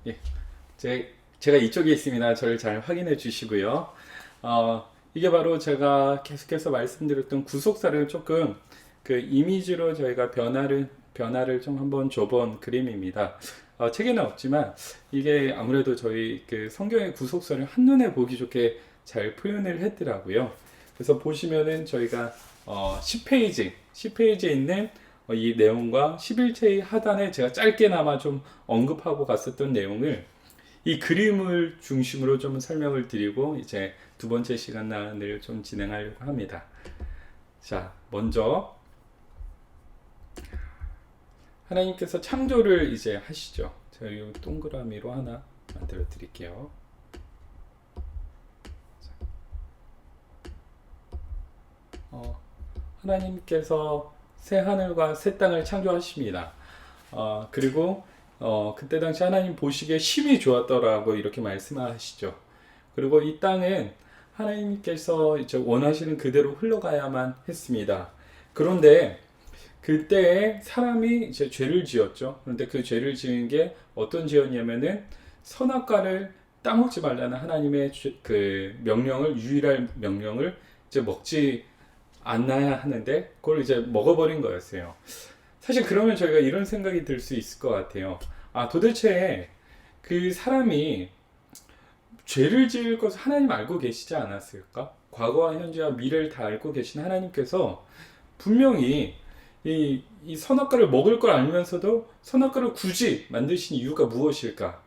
예, 제가 이쪽에 있습니다. 저를 잘 확인해 주시고요. 이게 바로 제가 계속해서 말씀드렸던 구속사를 조금 그 이미지로 저희가 변화를 좀 한번 줘본 그림입니다. 책에는 없지만 이게 아무래도 저희 그 성경의 구속사를 한눈에 보기 좋게 잘 표현을 했더라고요. 그래서 보시면은 저희가 10페이지에 있는 이 내용과 11체의 하단에 제가 짧게나마 좀 언급하고 갔었던 내용을 이 그림을 중심으로 좀 설명을 드리고 이제 두 번째 시간을 좀 진행하려고 합니다. 자, 먼저 하나님께서 창조를 이제 하시죠. 제가 이 동그라미로 하나 만들어 드릴게요. 하나님께서 새 하늘과 새 땅을 창조하십니다. 그리고 그때 당시 하나님 보시기에 심히 좋았더라고 이렇게 말씀하시죠. 그리고 이 땅은 하나님께서 이제 원하시는 그대로 흘러가야만 했습니다. 그런데 그때 사람이 이제 죄를 지었죠. 그런데 그 죄를 지은 게 어떤 죄였냐면은 선악과를 따먹지 말라는 하나님의 그 명령을, 유일한 명령을 이제 먹지 않아야 하는데 그걸 이제 먹어버린 거였어요. 사실 그러면 저희가 이런 생각이 들 수 있을 것 같아요. 도대체 그 사람이 죄를 지을 것을 하나님 알고 계시지 않았을까? 과거와 현재와 미래를 다 알고 계신 하나님께서 분명히 이 선악과를 먹을 걸 알면서도 선악과를 굳이 만드신 이유가 무엇일까?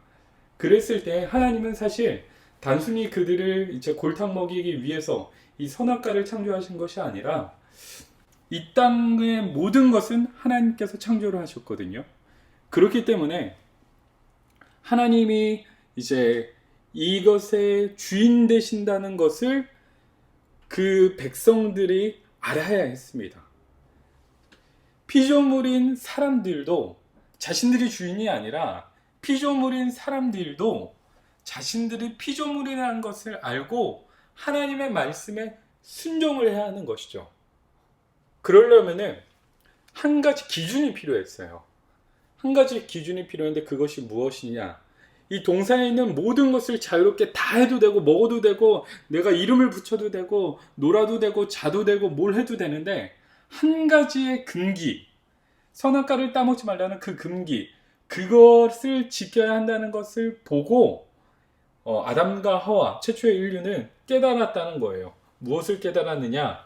그랬을 때 하나님은 사실 단순히 그들을 이제 골탕 먹이기 위해서 이 선악과를 창조하신 것이 아니라 이 땅의 모든 것은 하나님께서 창조를 하셨거든요. 그렇기 때문에 하나님이 이제 이것의 주인 되신다는 것을 그 백성들이 알아야 했습니다. 피조물인 사람들도 자신들이 주인이 아니라 피조물인 사람들도 자신들이 피조물이라는 것을 알고 하나님의 말씀에 순종을 해야 하는 것이죠. 그러려면은 한 가지 기준이 필요했어요. 한 가지 기준이 필요한데 그것이 무엇이냐? 이 동산에 있는 모든 것을 자유롭게 다 해도 되고 먹어도 되고 내가 이름을 붙여도 되고 놀아도 되고 자도 되고 뭘 해도 되는데 한 가지의 금기, 선악과를 따먹지 말라는 그 금기, 그것을 지켜야 한다는 것을 보고 아담과 하와, 최초의 인류는 깨달았다는 거예요. 무엇을 깨달았느냐?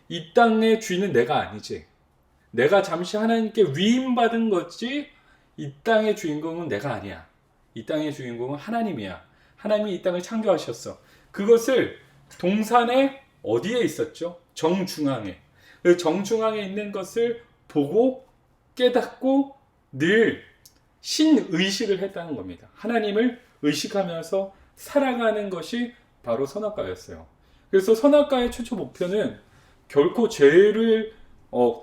이 땅의 주인은 내가 아니지. 내가 잠시 하나님께 위임받은 거지 이 땅의 주인공은 내가 아니야. 이 땅의 주인공은 하나님이야. 하나님이 이 땅을 창조하셨어. 그것을 동산의 어디에 있었죠? 정중앙에. 그 정중앙에 있는 것을 보고 깨닫고 늘 신의식을 했다는 겁니다. 하나님을 의식하면서 살아가는 것이 바로 선악과였어요. 그래서 선악과의 최초 목표는 결코 죄를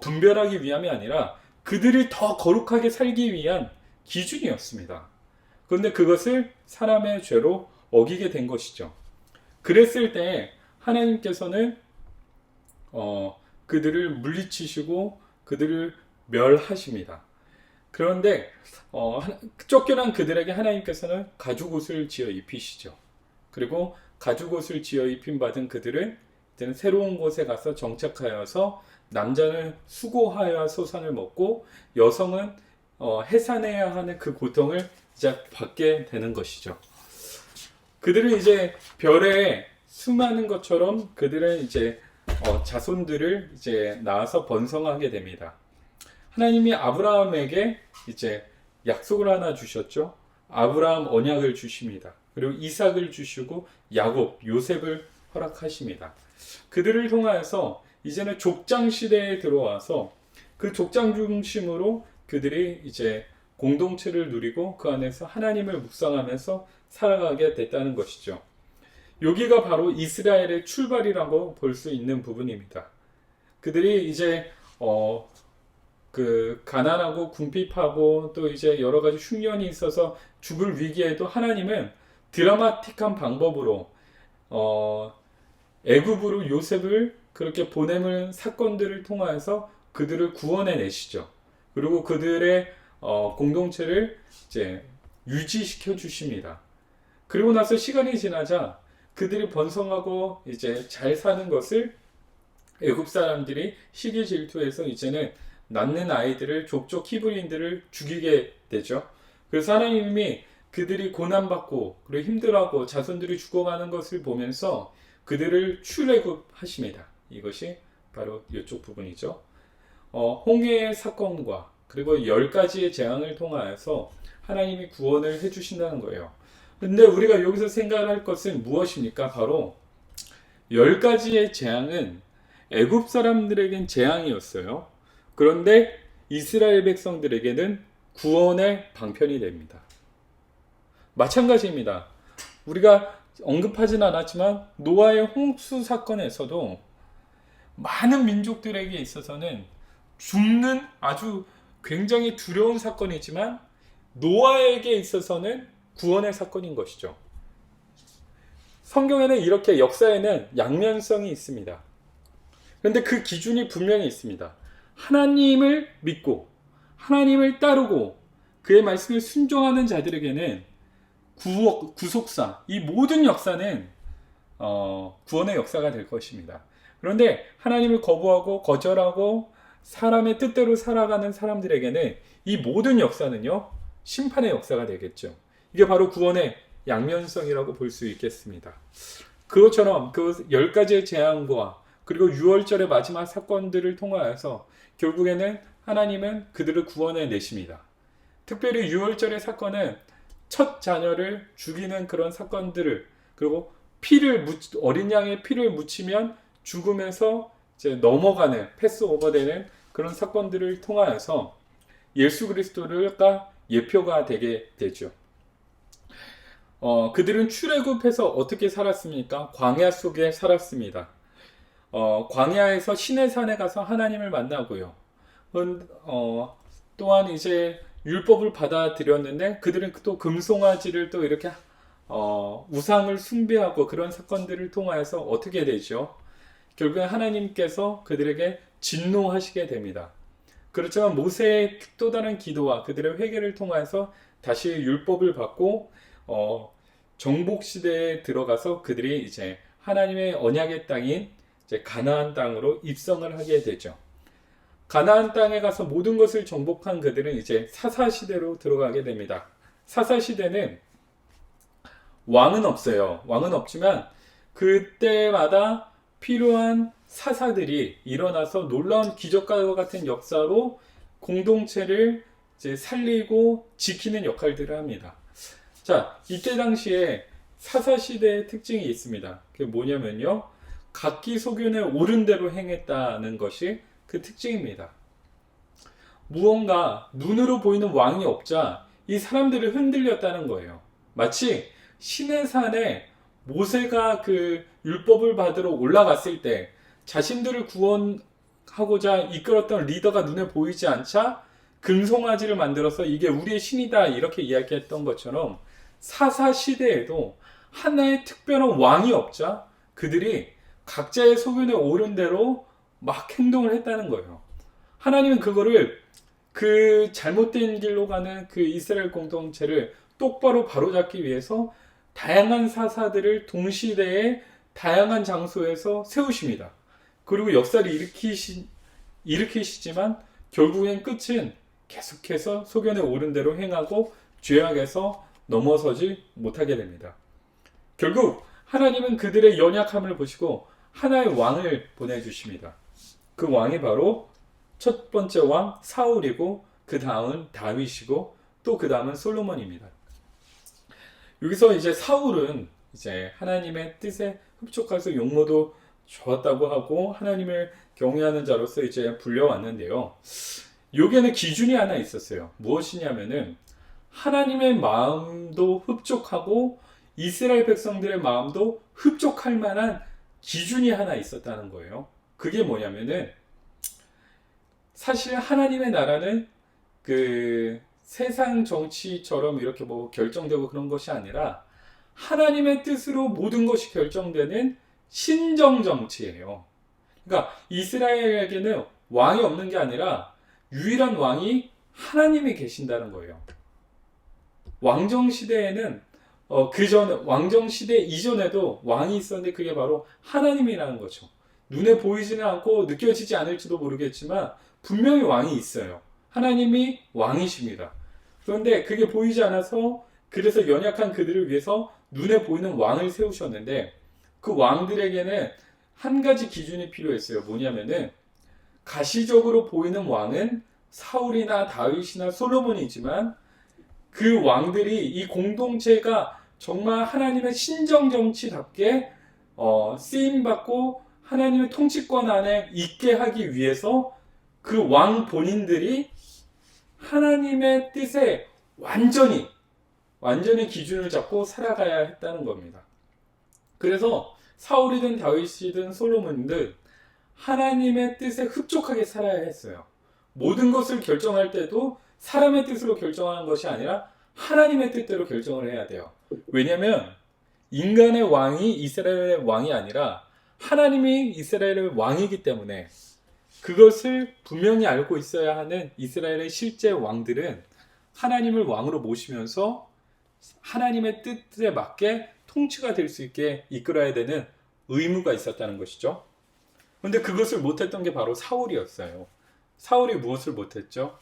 분별하기 위함이 아니라 그들이 더 거룩하게 살기 위한 기준이었습니다. 그런데 그것을 사람의 죄로 어기게 된 것이죠. 그랬을 때 하나님께서는 그들을 물리치시고 그들을 멸하십니다. 그런데 쫓겨난 그들에게 하나님께서는 가죽옷을 지어 입히시죠. 그리고 가죽옷을 지어 입힌 받은 그들은 이제는 새로운 곳에 가서 정착하여서 남자는 수고하여 소산을 먹고 여성은 해산해야 하는 그 고통을 이제 받게 되는 것이죠. 그들은 이제 별에 수많은 것처럼 그들은 이제 자손들을 이제 낳아서 번성하게 됩니다. 하나님이 아브라함에게 이제 약속을 하나 주셨죠. 아브라함 언약을 주십니다. 그리고 이삭을 주시고 야곱, 요셉을 허락하십니다. 그들을 통하여서 이제는 족장 시대에 들어와서 그 족장 중심으로 그들이 이제 공동체를 누리고 그 안에서 하나님을 묵상하면서 살아가게 됐다는 것이죠. 여기가 바로 이스라엘의 출발이라고 볼 수 있는 부분입니다. 그들이 이제 그 가난하고 궁핍하고 또 이제 여러 가지 흉년이 있어서 죽을 위기에도 하나님은 드라마틱한 방법으로 애굽으로 요셉을 그렇게 보내는 사건들을 통하여서 그들을 구원해 내시죠. 그리고 그들의 공동체를 이제 유지시켜 주십니다. 그리고 나서 시간이 지나자 그들이 번성하고 이제 잘 사는 것을 애굽 사람들이 시기 질투해서 이제는 낳는 아이들을 족족 히브리인들을 죽이게 되죠. 그래서 하나님이 그들이 고난받고 그리고 힘들어하고 자손들이 죽어가는 것을 보면서 그들을 출애굽하십니다. 이것이 바로 이쪽 부분이죠. 홍해의 사건과 그리고 10가지의 재앙을 통하여서 하나님이 구원을 해주신다는 거예요. 근데 우리가 여기서 생각할 것은 무엇입니까? 바로 10가지의 재앙은 애굽 사람들에겐 재앙이었어요. 그런데 이스라엘 백성들에게는 구원의 방편이 됩니다. 마찬가지입니다. 우리가 언급하진 않았지만 노아의 홍수 사건에서도 많은 민족들에게 있어서는 죽는 아주 굉장히 두려운 사건이지만 노아에게 있어서는 구원의 사건인 것이죠. 성경에는 이렇게 역사에는 양면성이 있습니다. 그런데 그 기준이 분명히 있습니다. 하나님을 믿고 하나님을 따르고 그의 말씀을 순종하는 자들에게는 구속사, 이 모든 역사는 구원의 역사가 될 것입니다. 그런데 하나님을 거부하고 거절하고 사람의 뜻대로 살아가는 사람들에게는 이 모든 역사는요, 심판의 역사가 되겠죠. 이게 바로 구원의 양면성이라고 볼 수 있겠습니다. 그것처럼 그 10가지의 재앙과 그리고 6월절의 마지막 사건들을 통하여서 결국에는 하나님은 그들을 구원해 내십니다. 특별히 6월절의 사건은 첫 자녀를 죽이는 그런 사건들을, 그리고 어린 양의 피를 묻히면 죽음에서 이제 넘어가는, 패스오버되는 그런 사건들을 통하여서 예수 그리스도가 예표가 되게 되죠. 그들은 출애굽해서 어떻게 살았습니까? 광야 속에 살았습니다. 광야에서 시내산에 가서 하나님을 만나고요. 또한 이제 율법을 받아들였는데 그들은 또 금송아지를 또 이렇게 우상을 숭배하고 그런 사건들을 통하여서 어떻게 되죠? 결국에 하나님께서 그들에게 진노하시게 됩니다. 그렇지만 모세의 또 다른 기도와 그들의 회개를 통해서 다시 율법을 받고 정복 시대에 들어가서 그들이 이제 하나님의 언약의 땅인 이제 가나안 땅으로 입성을 하게 되죠. 가나안 땅에 가서 모든 것을 정복한 그들은 이제 사사 시대로 들어가게 됩니다. 사사 시대는 왕은 없어요. 왕은 없지만 그때마다 필요한 사사들이 일어나서 놀라운 기적과 같은 역사로 공동체를 이제 살리고 지키는 역할들을 합니다. 자, 이때 당시에 사사 시대의 특징이 있습니다. 그게 뭐냐면요, 각기 소견에 옳은 대로 행했다는 것이 그 특징입니다. 무언가 눈으로 보이는 왕이 없자 이 사람들이 흔들렸다는 거예요. 마치 시내산에 모세가 그 율법을 받으러 올라갔을 때 자신들을 구원하고자 이끌었던 리더가 눈에 보이지 않자 금송아지를 만들어서 이게 우리의 신이다 이렇게 이야기했던 것처럼 사사 시대에도 하나의 특별한 왕이 없자 그들이 각자의 소견에 옳은 대로 막 행동을 했다는 거예요. 하나님은 그거를 그 잘못된 길로 가는 그 이스라엘 공동체를 똑바로 바로잡기 위해서 다양한 사사들을 동시대에 다양한 장소에서 세우십니다. 그리고 역사를 일으키시지만 결국엔 끝은 계속해서 소견에 옳은 대로 행하고 죄악에서 넘어서지 못하게 됩니다. 결국 하나님은 그들의 연약함을 보시고 하나의 왕을 보내주십니다. 그 왕이 바로 첫 번째 왕 사울이고 그 다음은 다윗이고 또 그 다음은 솔로몬입니다. 여기서 이제 사울은 이제 하나님의 뜻에 흡족해서 용모도 좋았다고 하고 하나님을 경외하는 자로서 이제 불려왔는데요. 여기에는 기준이 하나 있었어요. 무엇이냐면은 하나님의 마음도 흡족하고 이스라엘 백성들의 마음도 흡족할 만한 기준이 하나 있었다는 거예요. 그게 뭐냐면은 사실 하나님의 나라는 그 세상 정치처럼 이렇게 뭐 결정되고 그런 것이 아니라 하나님의 뜻으로 모든 것이 결정되는 신정 정치예요. 그러니까 이스라엘에게는 왕이 없는 게 아니라 유일한 왕이 하나님이 계신다는 거예요. 왕정 시대에는 왕정 시대 이전에도 왕이 있었는데 그게 바로 하나님이라는 거죠. 눈에 보이지는 않고 느껴지지 않을지도 모르겠지만 분명히 왕이 있어요. 하나님이 왕이십니다. 그런데 그게 보이지 않아서 그래서 연약한 그들을 위해서 눈에 보이는 왕을 세우셨는데 그 왕들에게는 한 가지 기준이 필요했어요. 뭐냐면은 가시적으로 보이는 왕은 사울이나 다윗이나 솔로몬이지만 그 왕들이 이 공동체가 정말 하나님의 신정정치답게 쓰임받고 하나님의 통치권 안에 있게 하기 위해서 그 왕 본인들이 하나님의 뜻에 완전히 기준을 잡고 살아가야 했다는 겁니다. 그래서 사울이든 다윗이든 솔로몬이든 하나님의 뜻에 흡족하게 살아야 했어요. 모든 것을 결정할 때도 사람의 뜻으로 결정하는 것이 아니라 하나님의 뜻대로 결정을 해야 돼요. 왜냐하면 인간의 왕이 이스라엘의 왕이 아니라 하나님이 이스라엘의 왕이기 때문에 그것을 분명히 알고 있어야 하는 이스라엘의 실제 왕들은 하나님을 왕으로 모시면서 하나님의 뜻에 맞게 통치가 될 수 있게 이끌어야 되는 의무가 있었다는 것이죠. 그런데 그것을 못했던 게 바로 사울이었어요. 사울이 무엇을 못했죠?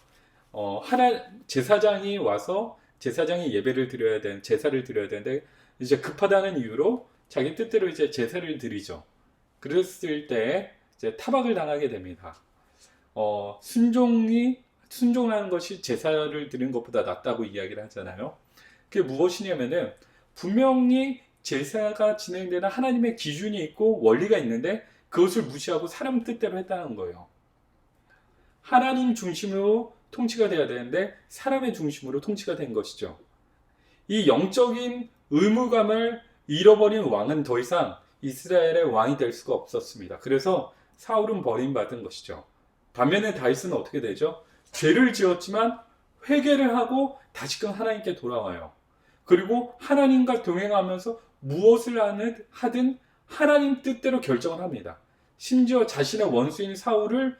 제사장이 와서 제사장이 예배를 드려야 되는 제사를 드려야 되는데 이제 급하다는 이유로 자기 뜻대로 이제 제사를 드리죠. 그랬을 때 이제 타박을 당하게 됩니다. 순종하는 것이 제사를 드리는 것보다 낫다고 이야기를 하잖아요. 그게 무엇이냐면은 분명히 제사가 진행되는 하나님의 기준이 있고 원리가 있는데 그것을 무시하고 사람 뜻대로 했다는 거예요. 하나님 중심으로 통치가 돼야 되는데 사람의 중심으로 통치가 된 것이죠. 이 영적인 의무감을 잃어버린 왕은 더 이상 이스라엘의 왕이 될 수가 없었습니다. 그래서 사울은 버림받은 것이죠. 반면에 다윗은 어떻게 되죠? 죄를 지었지만 회개를 하고 다시금 하나님께 돌아와요. 그리고 하나님과 동행하면서 무엇을 하든 하나님 뜻대로 결정을 합니다. 심지어 자신의 원수인 사울을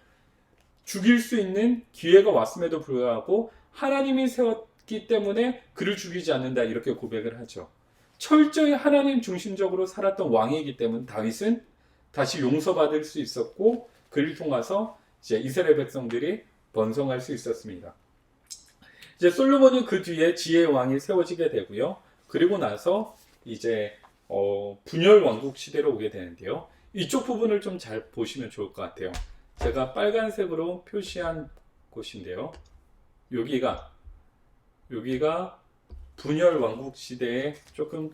죽일 수 있는 기회가 왔음에도 불구하고 하나님이 세웠기 때문에 그를 죽이지 않는다 이렇게 고백을 하죠. 철저히 하나님 중심적으로 살았던 왕이기 때문에 다윗은 다시 용서받을 수 있었고 그를 통해서 이제 이스라엘 백성들이 번성할 수 있었습니다. 이제 솔로몬이 그 뒤에 지혜의 왕이 세워지게 되고요. 그리고 나서 이제 분열 왕국 시대로 오게 되는데요. 이쪽 부분을 좀 잘 보시면 좋을 것 같아요. 제가 빨간색으로 표시한 곳인데요. 여기가 분열 왕국 시대에 조금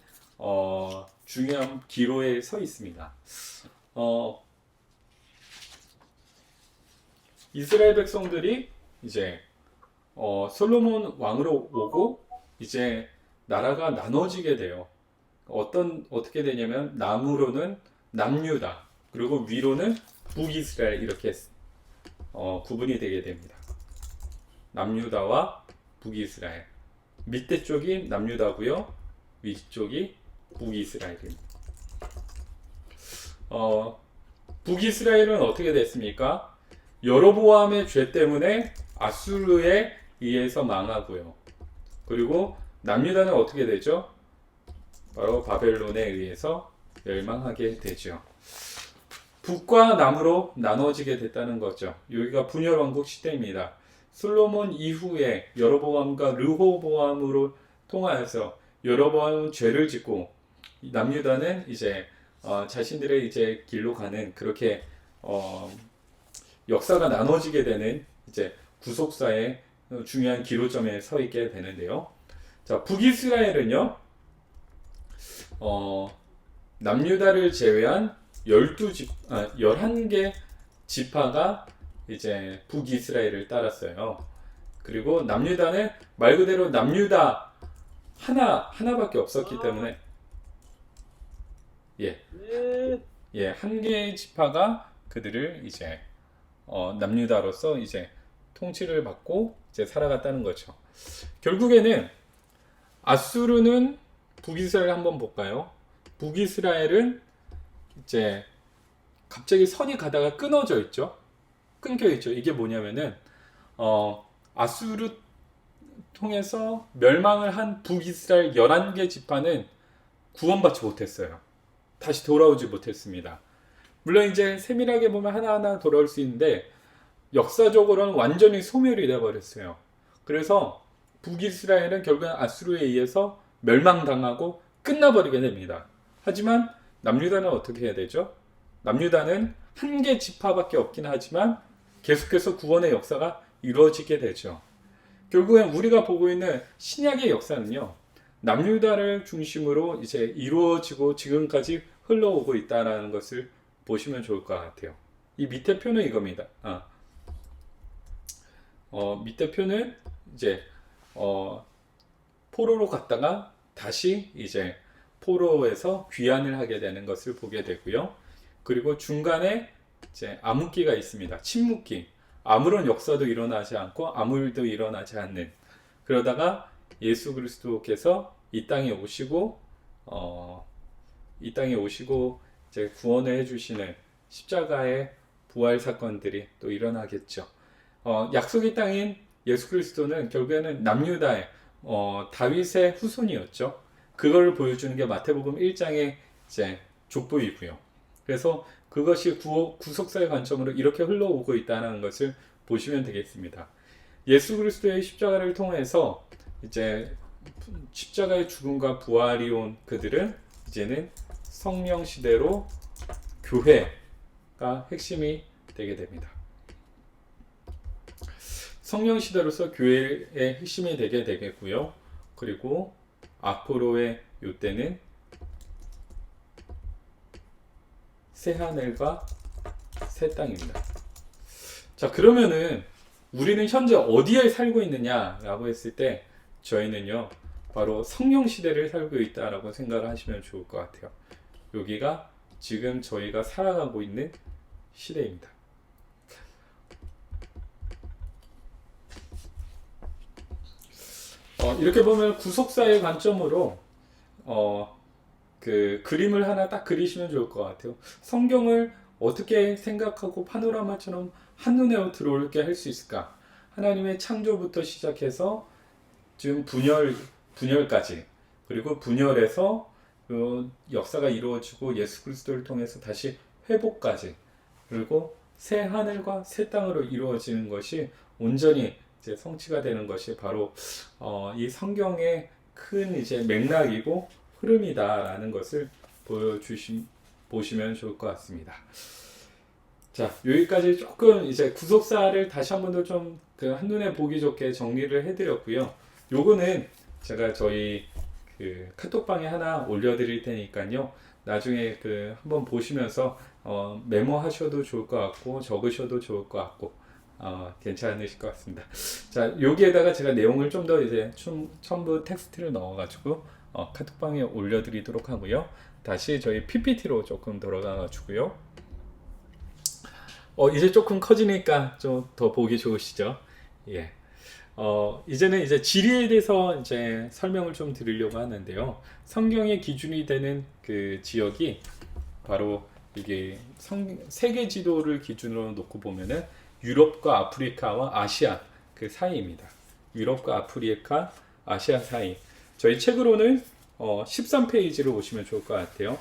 중요한 기로에 서 있습니다. 이스라엘 백성들이 이제 솔로몬 왕으로 오고 이제 나라가 나눠지게 돼요. 어떻게 되냐면 남으로는 남유다 그리고 위로는 북이스라엘 이렇게 구분이 되게 됩니다. 남유다와 북이스라엘 밑에 쪽이 남유다고요. 위쪽이 북이스라엘입니다. 북이스라엘은 어떻게 됐습니까? 여로보암의 죄 때문에 아수르에 의해서 망하고요. 그리고 남유다는 어떻게 되죠? 바로 바벨론에 의해서 멸망하게 되죠. 북과 남으로 나눠지게 됐다는 거죠. 여기가 분열왕국 시대입니다. 솔로몬 이후에 여로보암과 르호보암으로 통하여서 여로보암은 죄를 짓고 남유다는 이제 자신들의 이제 길로 가는 그렇게 역사가 나눠지게 되는 이제 구속사의 중요한 기로점에 서 있게 되는데요. 자, 북이스라엘은요, 남유다를 제외한 11개 지파가 이제 북이스라엘을 따랐어요. 그리고 남유다는 말 그대로 남유다 하나밖에 없었기 때문에 한 개의 지파가 그들을 이제 남유다로서 이제 통치를 받고 이제 살아갔다는 거죠. 결국에는 아수르는 북이스라엘 한번 볼까요? 북이스라엘은 이제 갑자기 선이 가다가 끊어져 있죠. 끊겨 있죠. 이게 뭐냐면은 아수르 통해서 멸망을 한 북이스라엘 11개 지파는 구원받지 못했어요. 다시 돌아오지 못했습니다. 물론 이제 세밀하게 보면 하나하나 돌아올 수 있는데 역사적으로는 완전히 소멸이 되어버렸어요. 그래서 북이스라엘은 결국은 아수르에 의해서 멸망당하고 끝나버리게 됩니다. 하지만 남유다는 어떻게 해야 되죠? 남유다는 한 개 지파밖에 없긴 하지만 계속해서 구원의 역사가 이루어지게 되죠. 결국엔 우리가 보고 있는 신약의 역사는요, 남유다를 중심으로 이제 이루어지고 지금까지 흘러오고 있다는 것을 보시면 좋을 것 같아요. 이 밑에 표는 이겁니다. 밑에 표는 이제 포로로 갔다가 다시 이제 포로에서 귀환을 하게 되는 것을 보게 되고요. 그리고 중간에 이제 암흑기가 있습니다. 침묵기. 아무런 역사도 일어나지 않고 아무 일도 일어나지 않는. 그러다가 예수 그리스도께서 이 땅에 오시고 이제 구원을 해주시는 십자가의 부활 사건들이 또 일어나겠죠. 약속의 땅인 예수 그리스도는 결국에는 남유다의 다윗의 후손이었죠. 그걸 보여주는 게 마태복음 1장의 이제 족보이고요. 그래서 그것이 구속사의 관점으로 이렇게 흘러오고 있다는 것을 보시면 되겠습니다. 예수 그리스도의 십자가를 통해서 이제 십자가의 죽음과 부활이 온 그들은 이제는 성령 시대로 교회가 핵심이 되게 됩니다. 성령 시대로서 교회의 핵심이 되게 되겠고요. 그리고 앞으로의 요때는 새 하늘과 새 땅입니다. 자, 그러면은 우리는 현재 어디에 살고 있느냐라고 했을 때 저희는요, 바로 성령 시대를 살고 있다라고 생각을 하시면 좋을 것 같아요. 여기가 지금 저희가 살아가고 있는 시대입니다. 이렇게 보면 구속사의 관점으로 그 그림을 하나 딱 그리시면 좋을 것 같아요. 성경을 어떻게 생각하고 파노라마처럼 한눈에 들어오게 할 수 있을까? 하나님의 창조부터 시작해서 지금 분열까지, 그리고 분열에서 그 역사가 이루어지고 예수 그리스도를 통해서 다시 회복까지, 그리고 새 하늘과 새 땅으로 이루어지는 것이 온전히 이제 성취가 되는 것이 바로 이 성경의 큰 이제 맥락이고 흐름이다라는 것을 보시면 좋을 것 같습니다. 자, 여기까지 조금 이제 구속사를 다시 한 번 더 좀 그 한눈에 보기 좋게 정리를 해드렸고요. 요거는 제가 저희 그 카톡방에 하나 올려드릴 테니까요. 나중에 그 한번 보시면서 메모하셔도 좋을 것 같고 적으셔도 좋을 것 같고 괜찮으실 것 같습니다. 자, 여기에다가 제가 내용을 좀 더 이제 첨부 텍스트를 넣어가지고 카톡방에 올려드리도록 하고요. 다시 저희 PPT로 조금 돌아가가지고요. 이제 조금 커지니까 좀 더 보기 좋으시죠? 예. 이제는 이제 지리에 대해서 이제 설명을 좀 드리려고 하는데요. 성경의 기준이 되는 그 지역이 바로 이게 세계 지도를 기준으로 놓고 보면은 유럽과 아프리카와 아시아 그 사이입니다. 유럽과 아프리카, 아시아 사이. 저희 책으로는 13페이지를 보시면 좋을 것 같아요.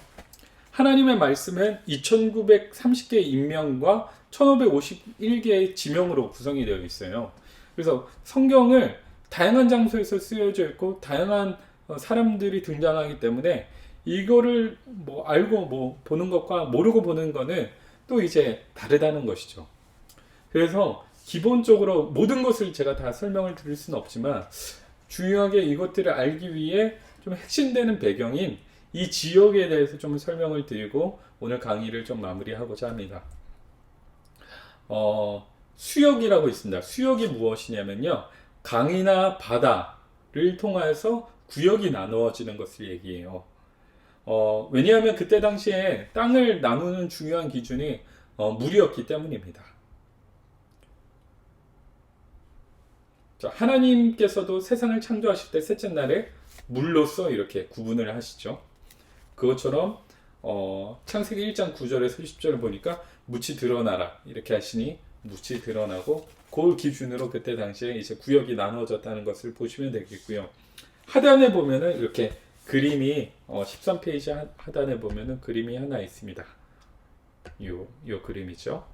하나님의 말씀은 2930개의 인명과 1551개의 지명으로 구성이 되어 있어요. 그래서 성경을 다양한 장소에서 쓰여져 있고 다양한 사람들이 등장하기 때문에 이거를 뭐 알고 뭐 보는 것과 모르고 보는 거는 또 이제 다르다는 것이죠. 그래서 기본적으로 모든 것을 제가 다 설명을 드릴 수는 없지만 중요하게 이것들을 알기 위해 좀 핵심되는 배경인 이 지역에 대해서 좀 설명을 드리고 오늘 강의를 좀 마무리하고자 합니다. 수역이라고 있습니다. 수역이 무엇이냐면요, 강이나 바다를 통해서 구역이 나누어지는 것을 얘기해요. 왜냐하면 그때 당시에 땅을 나누는 중요한 기준이 물이었기 때문입니다. 자, 하나님께서도 세상을 창조하실 때 셋째 날에 물로써 이렇게 구분을 하시죠. 그것처럼 창세기 1장 9절에서 10절을 보니까 묻이 드러나라 이렇게 하시니 묻이 드러나고 그걸 기준으로 그때 당시에 이제 구역이 나누어졌다는 것을 보시면 되겠고요. 하단에 보면은 이렇게 그림이 13페이지 하단에 보면은 그림이 하나 있습니다. 요 그림이죠.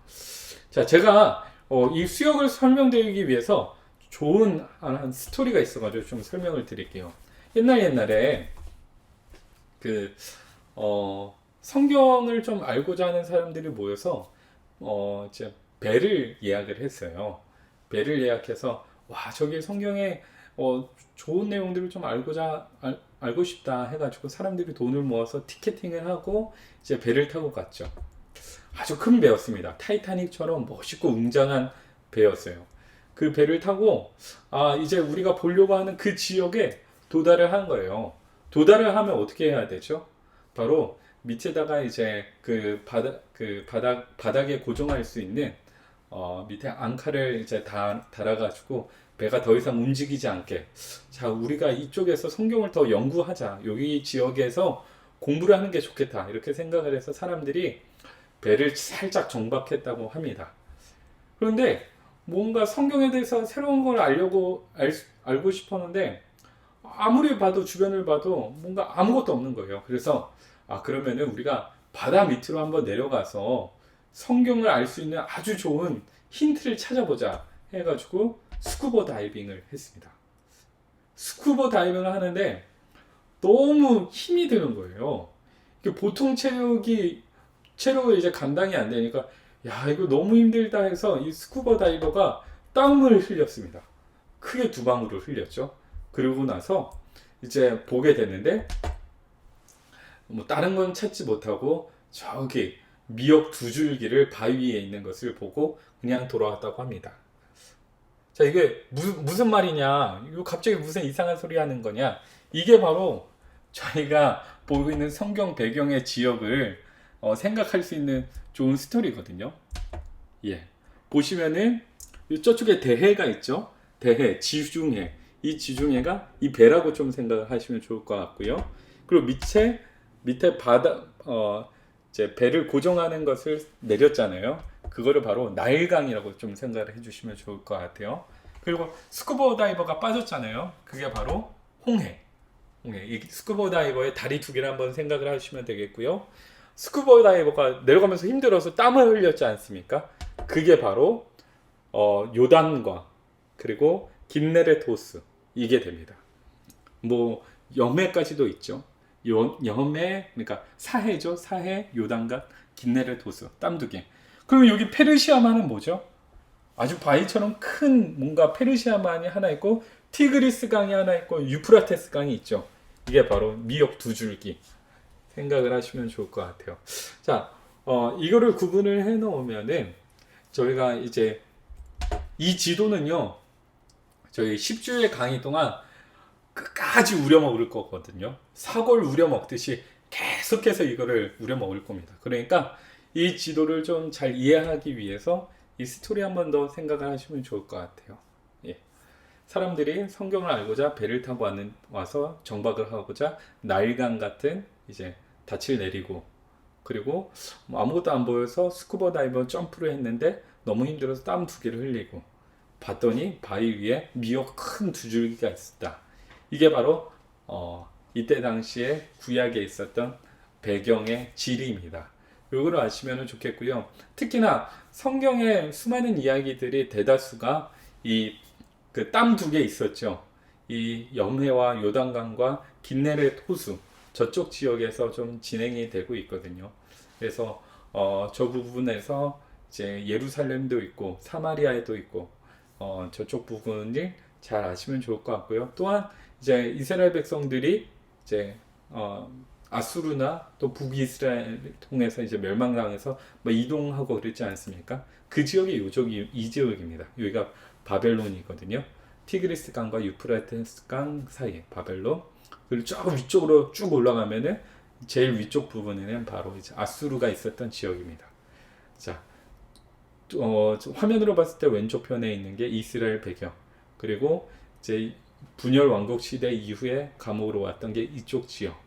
자, 제가 이 수역을 설명드리기 위해서 좋은 한 스토리가 있어가지고 좀 설명을 드릴게요. 옛날에 성경을 좀 알고자 하는 사람들이 모여서 이제 배를 예약을 했어요. 배를 예약해서 와 저기 성경에 좋은 내용들을 좀 알고 싶다 해가지고 사람들이 돈을 모아서 티켓팅을 하고 이제 배를 타고 갔죠. 아주 큰 배였습니다. 타이타닉처럼 멋있고 웅장한 배였어요. 그 배를 타고 이제 우리가 보려고 하는 그 지역에 도달을 한 거예요. 도달을 하면 어떻게 해야 되죠? 바로 밑에다가 이제 바닥에 고정할 수 있는 밑에 앙카를 이제 달아가지고 배가 더 이상 움직이지 않게, 자 우리가 이쪽에서 성경을 더 연구하자, 여기 지역에서 공부를 하는 게 좋겠다 이렇게 생각을 해서 사람들이 배를 살짝 정박했다고 합니다. 그런데 뭔가 성경에 대해서 새로운 걸 알고 싶었는데 아무리 봐도 주변을 봐도 뭔가 아무것도 없는 거예요. 그래서 그러면은 우리가 바다 밑으로 한번 내려가서 성경을 알 수 있는 아주 좋은 힌트를 찾아보자 해가지고 스쿠버 다이빙을 했습니다. 스쿠버 다이빙을 하는데 너무 힘이 드는 거예요. 보통 체력이 이제 감당이 안 되니까 야 이거 너무 힘들다 해서 이 스쿠버 다이버가 땀을 흘렸습니다. 크게 2방울을 흘렸죠. 그러고 나서 이제 보게 됐는데 뭐 다른 건 찾지 못하고 저기 미역 2줄기를 바위 위에 있는 것을 보고 그냥 돌아왔다고 합니다. 자 이게 무슨 말이냐, 이거 갑자기 무슨 이상한 소리 하는 거냐, 이게 바로 저희가 보고 있는 성경 배경의 지역을 생각할 수 있는 좋은 스토리거든요. 예, 보시면은 저쪽에 대해가 있죠. 대해, 지중해. 이 지중해가 이 배라고 좀 생각하시면 좋을 것 같고요. 그리고 밑에 바다 이제 배를 고정하는 것을 내렸잖아요. 그거를 바로 나일강이라고 좀 생각을 해주시면 좋을 것 같아요. 그리고 스쿠버 다이버가 빠졌잖아요. 그게 바로 홍해. 이 스쿠버 다이버의 다리 2개를 한번 생각을 하시면 되겠고요. 스쿠버 다이버가 내려가면서 힘들어서 땀을 흘렸지 않습니까? 그게 바로 요단과 그리고 긴네레토스, 이게 됩니다. 뭐 염해까지도 있죠. 염해, 그러니까 사해죠. 사해, 요단과 긴네레토스, 땀 2개. 그리고 여기 페르시아만은 뭐죠? 아주 바위처럼 큰 뭔가 페르시아만이 하나 있고 티그리스 강이 하나 있고 유프라테스 강이 있죠. 이게 바로 미역 2줄기 생각을 하시면 좋을 것 같아요. 자, 이거를 구분을 해 놓으면은 저희가 이제 이 지도는요, 저희 10주의 강의 동안 끝까지 우려먹을 거거든요. 사골 우려먹듯이 계속해서 이거를 우려먹을 겁니다. 그러니까 이 지도를 좀 잘 이해하기 위해서 이 스토리 한 번 더 생각을 하시면 좋을 것 같아요. 예. 사람들이 성경을 알고자 배를 타고 와서 정박을 하고자 나일강 같은 이제 닻을 내리고, 그리고 아무것도 안 보여서 스쿠버 다이버 점프를 했는데 너무 힘들어서 땀 2개를 흘리고 봤더니 바위 위에 미역 큰 2줄기가 있었다. 이게 바로 이때 당시에 구약에 있었던 배경의 지리입니다. 이거를 아시면 좋겠고요. 특히나 성경의 수많은 이야기들이 대다수가 이 그 땀 2개 있었죠. 이 염해와 요단강과 긴네렛 호수, 저쪽 지역에서 좀 진행이 되고 있거든요. 그래서 저 부분에서 이제 예루살렘도 있고 사마리아에도 있고 저쪽 부분을 잘 아시면 좋을 것 같고요. 또한 이제 이스라엘 백성들이 이제 아수르나 또 북이스라엘 통해서 이제 멸망당해서 뭐 이동하고 그랬지 않습니까? 그 지역이 이 지역입니다. 여기가 바벨론이거든요. 티그리스 강과 유프라테스 강 사이에 바벨론. 그리고 쭉 위쪽으로 쭉 올라가면은 제일 위쪽 부분에는 바로 이제 아수르가 있었던 지역입니다. 자, 화면으로 봤을 때 왼쪽 편에 있는 게 이스라엘 배경, 그리고 이제 분열 왕국 시대 이후에 감옥으로 왔던 게 이쪽 지역,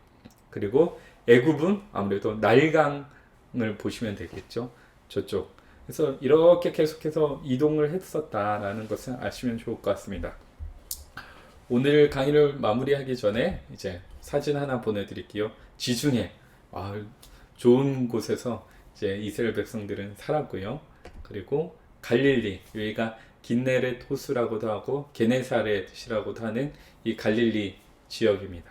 그리고 애굽은 아무래도 나일강을 보시면 되겠죠. 저쪽. 그래서 이렇게 계속해서 이동을 했었다라는 것을 아시면 좋을 것 같습니다. 오늘 강의를 마무리하기 전에 이제 사진 하나 보내드릴게요. 지중해 좋은 곳에서 이제 이스라엘 백성들은 살았고요. 그리고 갈릴리, 여기가 긴네렛 호수라고도 하고 게네사렛이라고도 하는 이 갈릴리 지역입니다.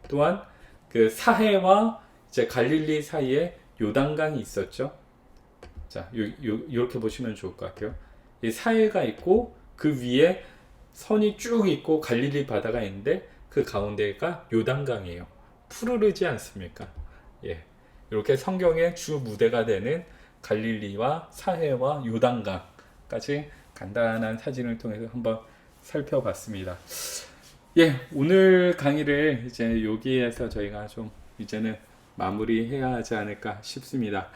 또한 그 사해와 이제 갈릴리 사이에 요단강이 있었죠. 자, 이렇게 보시면 좋을 것 같아요. 이 사해가 있고 그 위에 선이 쭉 있고 갈릴리 바다가 있는데 그 가운데가 요단강이에요. 푸르르지 않습니까? 예. 이렇게 성경의 주 무대가 되는 갈릴리와 사해와 요단강까지 간단한 사진을 통해서 한번 살펴봤습니다. 예, 오늘 강의를 이제 여기에서 저희가 좀 이제는 마무리해야 하지 않을까 싶습니다.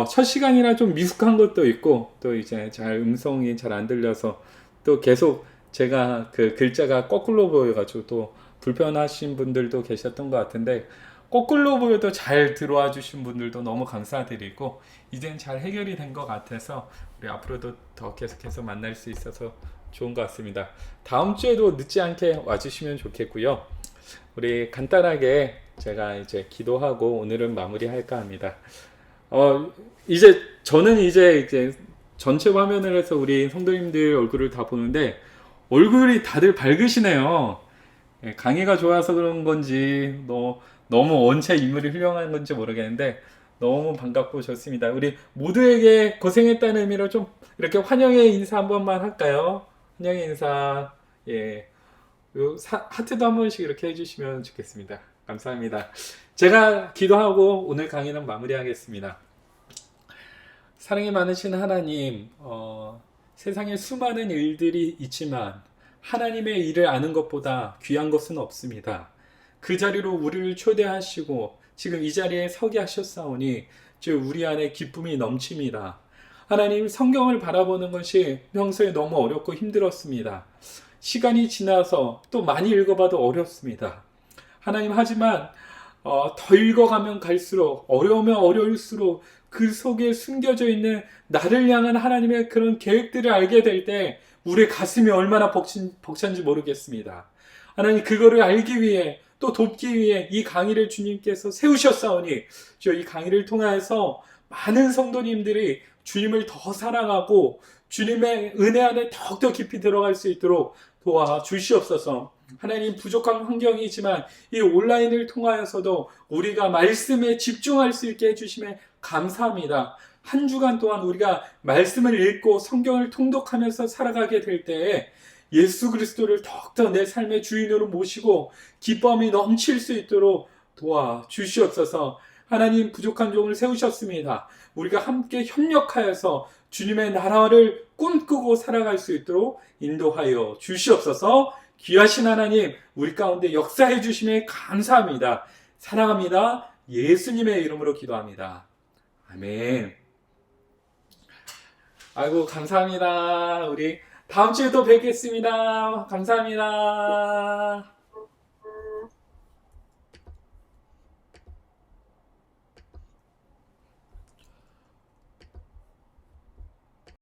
첫 시간이라 좀 미숙한 것도 있고 또 이제 잘 음성이 잘 안 들려서 또 계속 제가 그 글자가 거꾸로 보여가지고 또 불편하신 분들도 계셨던 것 같은데 거꾸로 보여도 잘 들어와 주신 분들도 너무 감사드리고 이젠 잘 해결이 된 것 같아서 우리 앞으로도 더 계속해서 만날 수 있어서 좋은 것 같습니다. 다음 주에도 늦지 않게 와주시면 좋겠고요. 우리 간단하게 제가 이제 기도하고 오늘은 마무리할까 합니다. 이제 저는 이제 전체 화면을 해서 우리 성도님들 얼굴을 다 보는데 얼굴이 다들 밝으시네요. 강의가 좋아서 그런 건지 너무 원체 인물이 훌륭한 건지 모르겠는데 너무 반갑고 좋습니다. 우리 모두에게 고생했다는 의미로 좀 이렇게 환영의 인사 한 번만 할까요? 환영의 인사. 예. 하트도 한 번씩 이렇게 해주시면 좋겠습니다. 감사합니다. 제가 기도하고 오늘 강의는 마무리하겠습니다. 사랑이 많으신 하나님, 세상에 수많은 일들이 있지만 하나님의 일을 아는 것보다 귀한 것은 없습니다. 그 자리로 우리를 초대하시고 지금 이 자리에 서게 하셨사오니 우리 안에 기쁨이 넘칩니다. 하나님, 성경을 바라보는 것이 평소에 너무 어렵고 힘들었습니다. 시간이 지나서 또 많이 읽어봐도 어렵습니다. 하나님, 하지만 더 읽어가면 갈수록 어려우면 어려울수록 그 속에 숨겨져 있는 나를 향한 하나님의 그런 계획들을 알게 될 때 우리의 가슴이 얼마나 벅찬지 모르겠습니다. 하나님, 그거를 알기 위해 또 돕기 위해 이 강의를 주님께서 세우셨사오니 이 강의를 통해서 많은 성도님들이 주님을 더 사랑하고 주님의 은혜 안에 더욱더 깊이 들어갈 수 있도록 도와주시옵소서. 하나님, 부족한 환경이지만 이 온라인을 통하여서도 우리가 말씀에 집중할 수 있게 해주심에 감사합니다. 한 주간 동안 우리가 말씀을 읽고 성경을 통독하면서 살아가게 될 때에 예수 그리스도를 더욱더 내 삶의 주인으로 모시고 기쁨이 넘칠 수 있도록 도와주시옵소서. 하나님, 부족한 종을 세우셨습니다. 우리가 함께 협력하여서 주님의 나라를 꿈꾸고 살아갈 수 있도록 인도하여 주시옵소서. 귀하신 하나님, 우리 가운데 역사해 주심에 감사합니다. 사랑합니다. 예수님의 이름으로 기도합니다. 아멘. 아이고, 감사합니다. 우리 다음 주에 또 뵙겠습니다. 감사합니다.